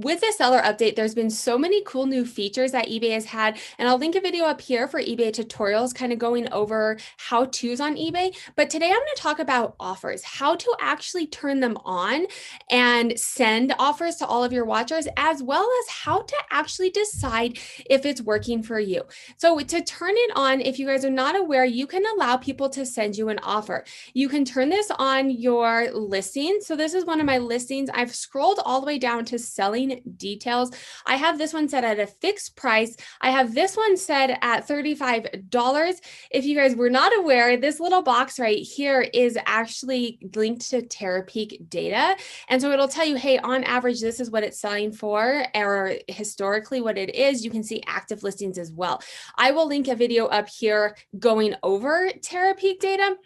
With the seller update, there's been so many cool new features that eBay has had, and I'll link a video up here for eBay tutorials kind of going over how-tos on eBay. But today I'm going to talk about offers, how to actually turn them on and send offers to all of your watchers, as well as how to actually decide if it's working for you. So to turn it on, if you guys are not aware, you can allow people to send you an offer. You can turn this on your listing. So this is one of my listings. I've scrolled all the way down to selling details. I have this one set at a fixed price. I have this one set at $35. If you guys were not aware, this little box right here is actually linked to Terapeak data. And so it'll tell you, hey, on average, this is what it's selling for, or historically what it is. You can see active listings as well. I will link a video up here going over Terapeak data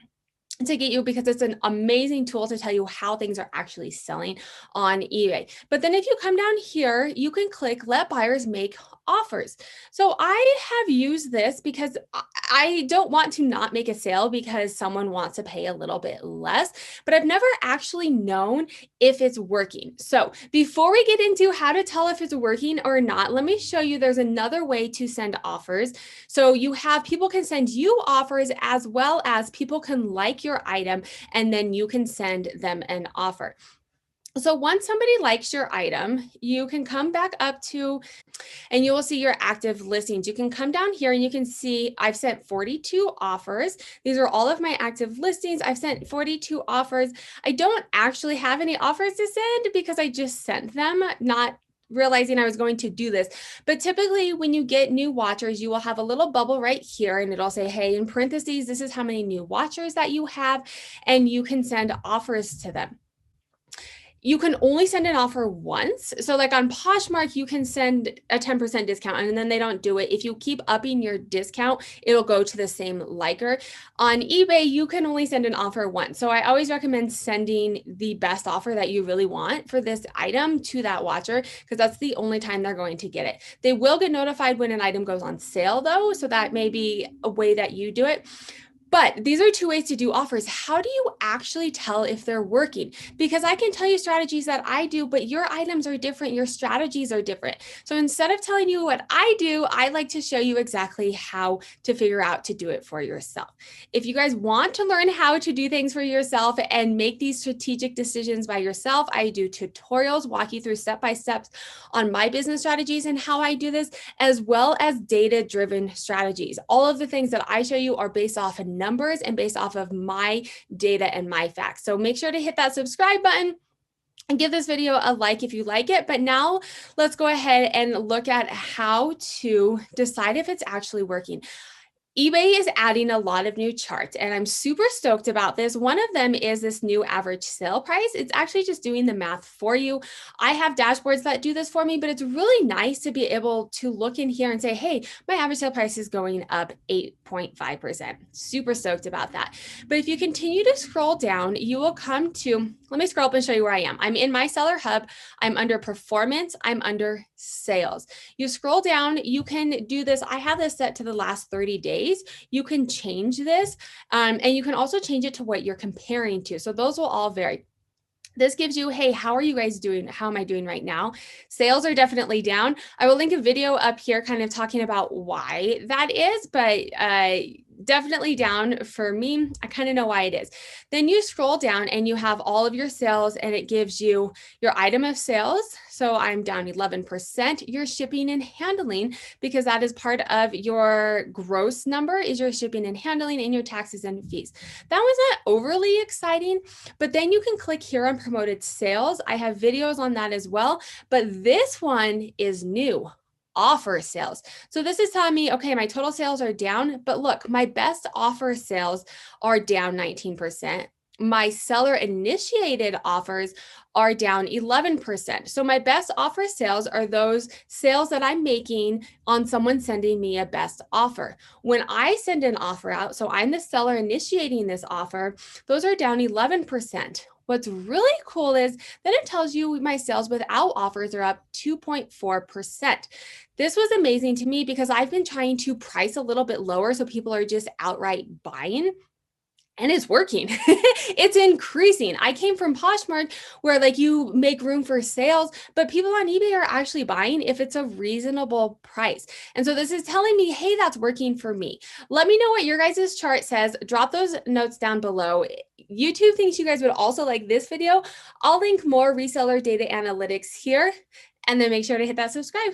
to get you, because it's an amazing tool to tell you how things are actually selling on eBay. But then if you come down here, you can click let buyers make offers. So I have used this because I don't want to not make a sale because someone wants to pay a little bit less, but I've never actually known if it's working. So before we get into how to tell if it's working or not, let me show you there's another way to send offers. So you have people can send you offers, as well as people can like your item, and then you can send them an offer. So once somebody likes your item, you can come back up to, and you will see your active listings. You can come down here and you can see I've sent 42 offers. These are all of my active listings. I've sent 42 offers. I don't actually have any offers to send because I just sent them, not realizing I was going to do this. But typically when you get new watchers, you will have a little bubble right here, and it'll say, hey, in parentheses, this is how many new watchers that you have, and you can send offers to them. You can only send an offer once. So like on Poshmark, you can send a 10% discount and then they don't do it. If you keep upping your discount, it'll go to the same liker. On eBay, you can only send an offer once. So I always recommend sending the best offer that you really want for this item to that watcher, because that's the only time they're going to get it. They will get notified when an item goes on sale though. So that may be a way that you do it. But these are two ways to do offers. How do you actually tell if they're working? Because I can tell you strategies that I do, but your items are different. Your strategies are different. So instead of telling you what I do, I like to show you exactly how to figure out to do it for yourself. If you guys want to learn how to do things for yourself and make these strategic decisions by yourself, I do tutorials, walk you through step-by-steps on my business strategies and how I do this, as well as data-driven strategies. All of the things that I show you are based off of numbers and based off of my data and my facts. So make sure to hit that subscribe button and give this video a like if you like it. But now let's go ahead and look at how to decide if it's actually working. eBay is adding a lot of new charts, and I'm super stoked about this. One of them is this new average sale price. It's actually just doing the math for you. I have dashboards that do this for me, but it's really nice to be able to look in here and say, hey, my average sale price is going up 8.5%. Super stoked about that. But if you continue to scroll down, you will come to, let me scroll up and show you where I am. I'm in my seller hub. I'm under performance. I'm under sales. You scroll down, you can do this. I have this set to the last 30 days. You can change this, and you can also change it to what you're comparing to. So those will all vary. This gives you, hey, how are you guys doing? How am I doing right now? Sales are definitely down. I will link a video up here kind of talking about why that is, but definitely down for me. I kind of know why it is. Then you scroll down and you have all of your sales, and it gives you your item of sales. So I'm down 11%. Your shipping and handling, because that is part of your gross number, is your shipping and handling and your taxes and fees. That was not overly exciting, but then you can click here on promoted sales. I have videos on that as well, but this one is new. Offer sales. So this is telling me, okay, my total sales are down, but look, my best offer sales are down 19%. My seller initiated offers are down 11%. So my best offer sales are those sales that I'm making on someone sending me a best offer. When I send an offer out, so I'm the seller initiating this offer, those are down 11%. What's really cool is then it tells you my sales without offers are up 2.4%. This was amazing to me because I've been trying to price a little bit lower so people are just outright buying. and it's working. It's increasing. I came from Poshmark where like you make room for sales, but people on eBay are actually buying if it's a reasonable price. And so this is telling me, hey, that's working for me. Let me know what your guys' chart says. Drop those notes down below. YouTube thinks you guys would also like this video. I'll link more reseller data analytics here, and then make sure to hit that subscribe.